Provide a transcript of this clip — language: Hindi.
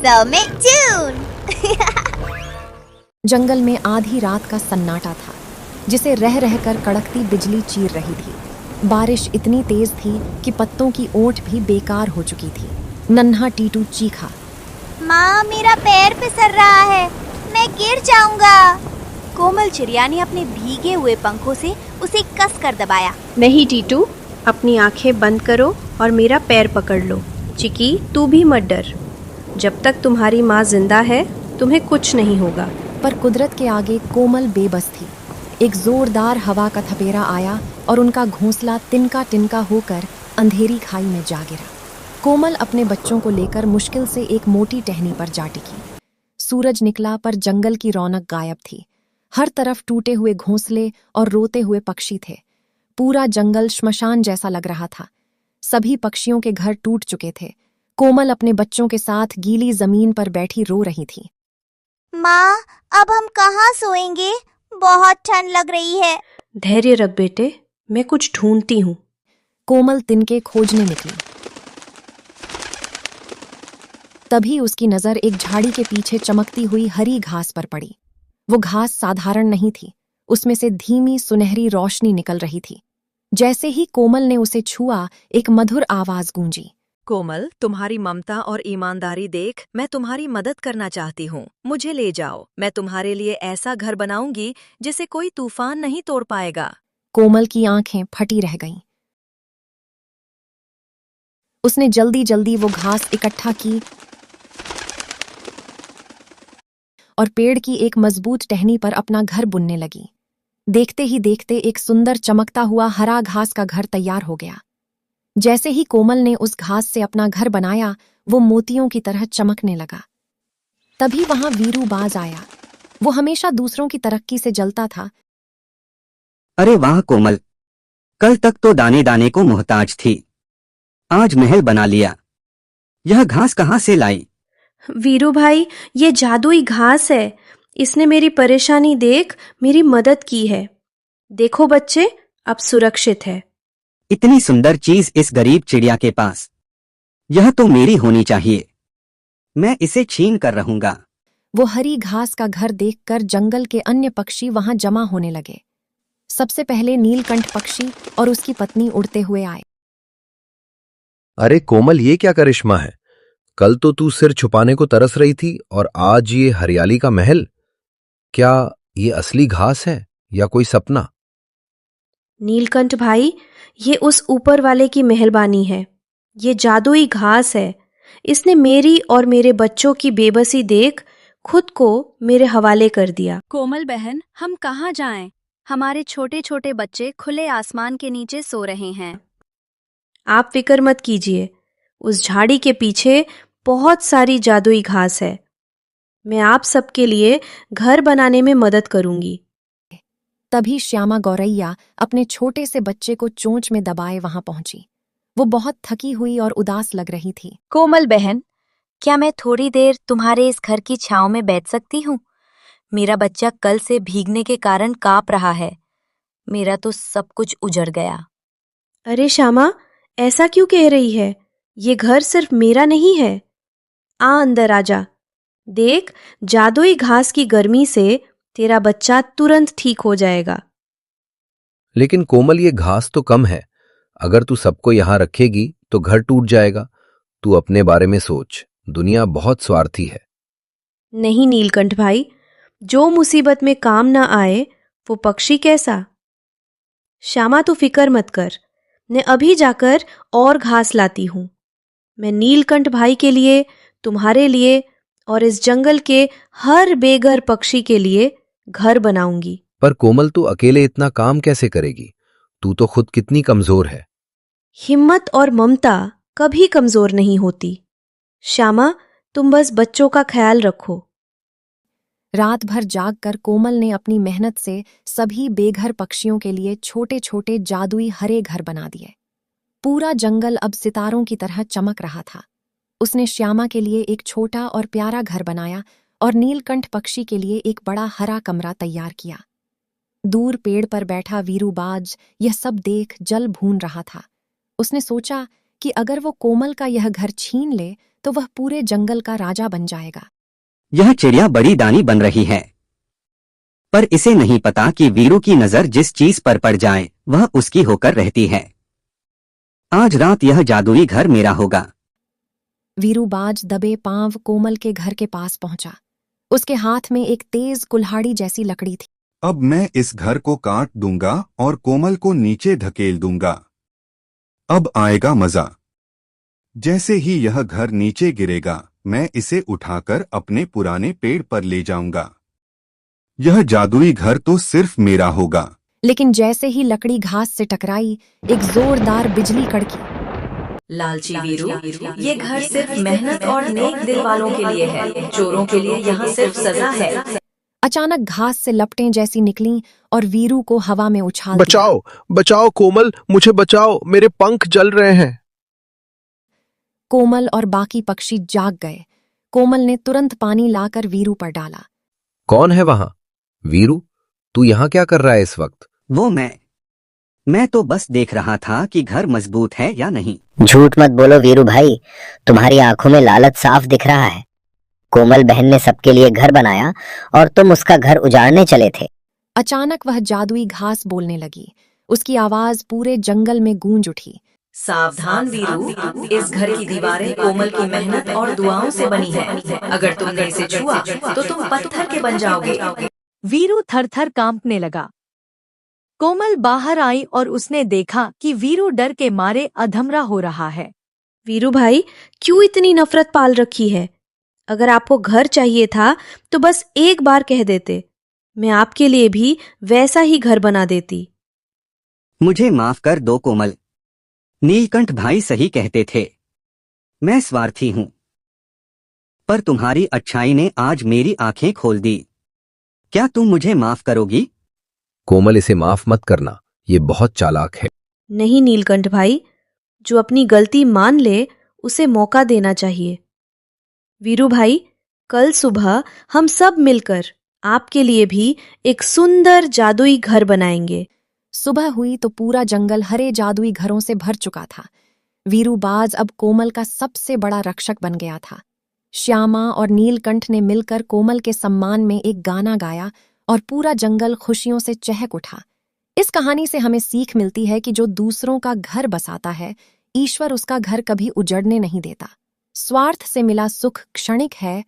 Spell me tune. जंगल में आधी रात का सन्नाटा था, जिसे रह रहकर कड़कती बिजली चीर रही थी। बारिश इतनी तेज थी कि पत्तों की ओट भी बेकार हो चुकी थी। नन्हा टीटू चीखा, माँ, मेरा पैर फिसल रहा है, मैं गिर जाऊंगा। कोमल चिड़िया ने अपने भीगे हुए पंखों से उसे कस कर दबाया। नहीं टीटू, अपनी आंखें बंद करो और मेरा पैर पकड़ लो। चिकी, तू भी मत डर। जब तक तुम्हारी माँ जिंदा है तुम्हें कुछ नहीं होगा। पर कुदरत के आगे कोमल बेबस थी। एक जोरदार हवा का थपेरा आया और उनका घोंसला तिनका तिनका होकर अंधेरी खाई में जा गिरा। कोमल अपने बच्चों को लेकर मुश्किल से एक मोटी टहनी पर जा टिकी। सूरज निकला पर जंगल की रौनक गायब थी। हर तरफ टूटे हुए घोंसले और रोते हुए पक्षी थे। पूरा जंगल श्मशान जैसा लग रहा था। सभी पक्षियों के घर टूट चुके थे। कोमल अपने बच्चों के साथ गीली जमीन पर बैठी रो रही थी। माँ, अब हम कहाँ सोएंगे? बहुत ठंड लग रही है। धैर्य रख बेटे, मैं कुछ ढूंढती हूँ। कोमल तिनके खोजने निकली। तभी उसकी नजर एक झाड़ी के पीछे चमकती हुई हरी घास पर पड़ी। वो घास साधारण नहीं थी, उसमें से धीमी सुनहरी रोशनी निकल रही थी। जैसे ही कोमल ने उसे छुआ, एक मधुर आवाज गूंजी, कोमल, तुम्हारी ममता और ईमानदारी देख मैं तुम्हारी मदद करना चाहती हूँ। मुझे ले जाओ, मैं तुम्हारे लिए ऐसा घर बनाऊंगी जिसे कोई तूफान नहीं तोड़ पाएगा। कोमल की आंखें फटी रह गईं। उसने जल्दी जल्दी वो घास इकट्ठा की और पेड़ की एक मजबूत टहनी पर अपना घर बुनने लगी। देखते ही देखते एक सुंदर चमकता हुआ हरा घास का घर तैयार हो गया। जैसे ही कोमल ने उस घास से अपना घर बनाया, वो मोतियों की तरह चमकने लगा। तभी वहां वीरू बाज आया। वो हमेशा दूसरों की तरक्की से जलता था। अरे वाह कोमल, कल तक तो दाने दाने को मोहताज थी, आज महल बना लिया। यह घास कहाँ से लाई? वीरू भाई, ये जादुई घास है। इसने मेरी परेशानी देख मेरी मदद की है। देखो बच्चे, अब सुरक्षित है। इतनी सुंदर चीज इस गरीब चिड़िया के पास, यह तो मेरी होनी चाहिए। मैं इसे छीन कर रहूंगा। वो हरी घास का घर देखकर जंगल के अन्य पक्षी वहां जमा होने लगे। सबसे पहले नीलकंठ पक्षी और उसकी पत्नी उड़ते हुए आए। अरे कोमल, ये क्या करिश्मा है? कल तो तू सिर छुपाने को तरस रही थी और आज ये हरियाली का महल। क्या ये असली घास है या कोई सपना? नीलकंठ भाई, ये उस ऊपर वाले की मेहरबानी है। ये जादुई घास है। इसने मेरी और मेरे बच्चों की बेबसी देख खुद को मेरे हवाले कर दिया। कोमल बहन, हम कहाँ जाएं? हमारे छोटे छोटे बच्चे खुले आसमान के नीचे सो रहे हैं। आप फिक्र मत कीजिए, उस झाड़ी के पीछे बहुत सारी जादुई घास है। मैं आप सबके लिए घर बनाने में मदद करूंगी। तभी श्यामा गौरैया अपने छोटे से बच्चे को चोंच में दबाए वहां पहुंची। वो बहुत थकी हुई और उदास लग रही थी। कोमल बहन, क्या मैं थोड़ी देर तुम्हारे इस घर की छांव में बैठ सकती हूँ? मेरा बच्चा कल से भीगने के कारण कांप रहा है। मेरा तो सब कुछ उजड़ गया। अरे श्यामा, ऐसा क्यों कह रही है? ये घर सिर्फ मेरा नहीं है। आ अंदर आजा। देख, जादुई घास की गर्मी से तेरा बच्चा तुरंत ठीक हो जाएगा। लेकिन कोमल, ये घास तो कम है। अगर तू सबको यहां रखेगी तो घर टूट जाएगा। तू अपने बारे में सोच, दुनिया बहुत स्वार्थी है। नहीं नीलकंठ भाई, जो मुसीबत में काम ना आए वो पक्षी कैसा? श्यामा, तू फिक्र मत कर, मैं अभी जाकर और घास लाती हूँ। मैं नीलकंठ भाई के लिए, तुम्हारे लिए और इस जंगल के हर बेघर पक्षी के लिए घर बनाऊंगी। पर कोमल, तू अकेले इतना काम कैसे करेगी? तू तो खुद कितनी कमजोर है। हिम्मत और ममता कभी कमजोर नहीं होती। श्यामा, तुम बस बच्चों का ख्याल रखो। रात भर जागकर कोमल ने अपनी मेहनत से सभी बेघर पक्षियों के लिए छोटे छोटे जादुई हरे घर बना दिए। पूरा जंगल अब सितारों की तरह चमक रहा था। उसने श्यामा के लिए एक छोटा और प्यारा घर बनाया और नीलकंठ पक्षी के लिए एक बड़ा हरा कमरा तैयार किया। दूर पेड़ पर बैठा वीरूबाज यह सब देख जल भून रहा था। उसने सोचा कि अगर वो कोमल का यह घर छीन ले तो वह पूरे जंगल का राजा बन जाएगा। यह चिड़िया बड़ी दानी बन रही है, पर इसे नहीं पता कि वीरू की नजर जिस चीज पर पड़ जाए वह उसकी होकर रहती है। आज रात यह जादुई घर मेरा होगा। वीरूबाज दबे पांव कोमल के घर के पास पहुंचा। उसके हाथ में एक तेज कुल्हाड़ी जैसी लकड़ी थी। अब मैं इस घर को काट दूंगा और कोमल को नीचे धकेल दूंगा। अब आएगा मजा। जैसे ही यह घर नीचे गिरेगा, मैं इसे उठाकर अपने पुराने पेड़ पर ले जाऊंगा। यह जादुई घर तो सिर्फ मेरा होगा। लेकिन जैसे ही लकड़ी घास से टकराई, एक जोरदार बिजली कड़की। लालची वीरू, ये घर सिर्फ मेहनत और नेक दिल वालों के लिए है। चोरों के लिए यहाँ सिर्फ सजा है। अचानक घास से लपटें जैसी निकलीं और वीरू को हवा में उछाल दिया। बचाओ, बचाओ कोमल, मुझे बचाओ, मेरे पंख जल रहे हैं। कोमल और बाकी पक्षी जाग गए। कोमल ने तुरंत पानी लाकर वीरू पर डाला। कौन है वहां? वीरू, तू यहाँ क्या कर रहा है इस वक्त? वो मैं तो बस देख रहा था कि घर मजबूत है या नहीं। झूठ मत बोलो वीरू भाई, तुम्हारी आंखों में लालच साफ दिख रहा है। कोमल बहन ने सबके लिए घर बनाया और तुम उसका घर उजाड़ने चले थे। अचानक वह जादुई घास बोलने लगी। उसकी आवाज पूरे जंगल में गूंज उठी। सावधान वीरू, इस घर की दीवारें कोमल की मेहनत और दुआओं से बनी है। अगर तुमने इसे छुआ तो तुम पत्थर के बन जाओगे। वीरू थर-थर कांपने लगा। कोमल बाहर आई और उसने देखा कि वीरू डर के मारे अधमरा हो रहा है। वीरू भाई, क्यों इतनी नफरत पाल रखी है? अगर आपको घर चाहिए था तो बस एक बार कह देते, मैं आपके लिए भी वैसा ही घर बना देती। मुझे माफ कर दो कोमल, नीलकंठ भाई सही कहते थे। मैं स्वार्थी हूं, पर तुम्हारी अच्छाई ने आज मेरी आंखें खोल दी। क्या तुम मुझे माफ करोगी? कोमल, इसे माफ मत करना, ये बहुत चालाक है। नहीं नीलकंठ भाई, जो अपनी गलती मान ले उसे मौका देना चाहिए। वीरू भाई, कल सुबह हम सब मिलकर आपके लिए भी एक सुंदर जादुई घर बनाएंगे। सुबह हुई तो पूरा जंगल हरे जादुई घरों से भर चुका था। वीरूबाज अब कोमल का सबसे बड़ा रक्षक बन गया था। श्यामा और नीलकंठ ने मिलकर कोमल के सम्मान में एक गाना गाया और पूरा जंगल खुशियों से चहक उठा। इस कहानी से हमें सीख मिलती है कि जो दूसरों का घर बसाता है, ईश्वर उसका घर कभी उजड़ने नहीं देता। स्वार्थ से मिला सुख क्षणिक है,